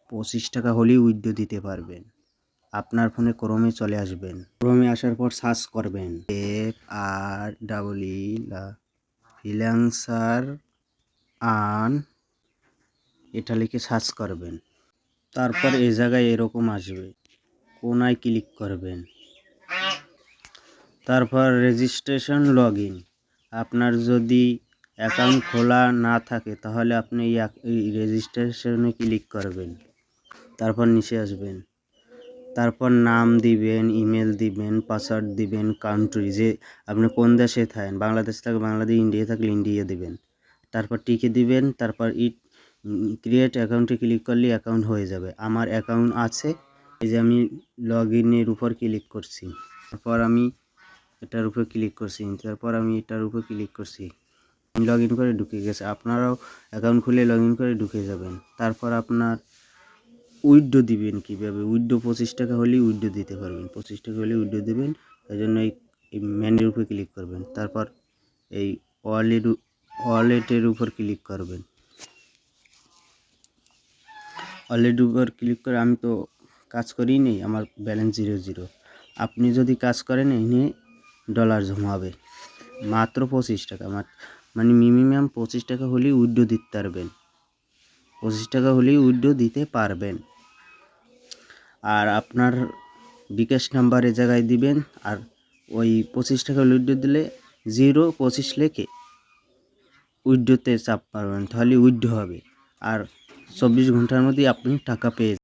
25 টাকা হলেই উইথড্র দিতে পারবেন। আপনার ফোনে ক্রোমে চলে আসবেন। ক্রোমে আসার পর সার্চ করবেন FREE ফ্রিল্যান্সার আর্ন, এটা লিখে সার্চ করবেন। তারপর এই জায়গায় এরকম আসবে, কোনায় ক্লিক করবেন। তারপর রেজিস্ট্রেশন লগইন। আপনার যদি অ্যাকাউন্ট খোলা না থাকে তাহলে আপনি এই রেজিস্ট্রেশনে ক্লিক করবেন। তারপর নিচে আসবেন, তারপর নাম দিবেন, ইমেল দিবেন, পাসওয়ার্ড দিবেন, কান্ট্রি যে আপনি কোন দেশে থাকেন, বাংলাদেশ থাকে বাংলাদেশ, ইন্ডিয়া থাকলে ইন্ডিয়া দিবেন। তারপর টিকে দিবেন। তারপর ক্রিয়েট অ্যাকাউন্টে ক্লিক করলে অ্যাকাউন্ট হয়ে যাবে। আমার অ্যাকাউন্ট আছে, এই যে আমি লগ ইনের উপর ক্লিক করছি। তারপর আমি এটার উপর ক্লিক করছি, তারপর আমি এটার উপর ক্লিক করছি, লগ ইন করে ঢুকে গেছে। আপনারাও অ্যাকাউন্ট খুলে লগ ইন করে ঢুকে যাবেন। তারপর আপনার উইথড্র দিবেন কীভাবে, উইথড্র 25 টাকা হলেই উইথড্র দিতে পারবেন। 25 টাকা হলেই উইথড্র দেবেন, তাই জন্য এই মেনুর উপর ক্লিক করবেন। তারপর এই ওয়ালেটের উপর ক্লিক করবেন। ওয়ালেটের উপর ক্লিক করে আমি তো কাজ করিই নেই, আমার ব্যালেন্স 0 আপনি যদি কাজ করেন এনে ডলার জমাবে মাত্র 25 টাকা, মানে মিনিমাম 25 টাকা হলেই উইথড্র দিতে পারবেন। 25 টাকা হলেই উইথড্র দিতে পারবেন। আর আপনার বিকাশ নাম্বার এ জায়গায় দিবেন, আর ওই 25 টাকা উইথড্র দিলে 025 লেখে উইথড্রতে চাপ মারবেন, তাহলে উইথড্র হবে। আর 24 ঘন্টার মধ্যে আপনি টাকা পেয়ে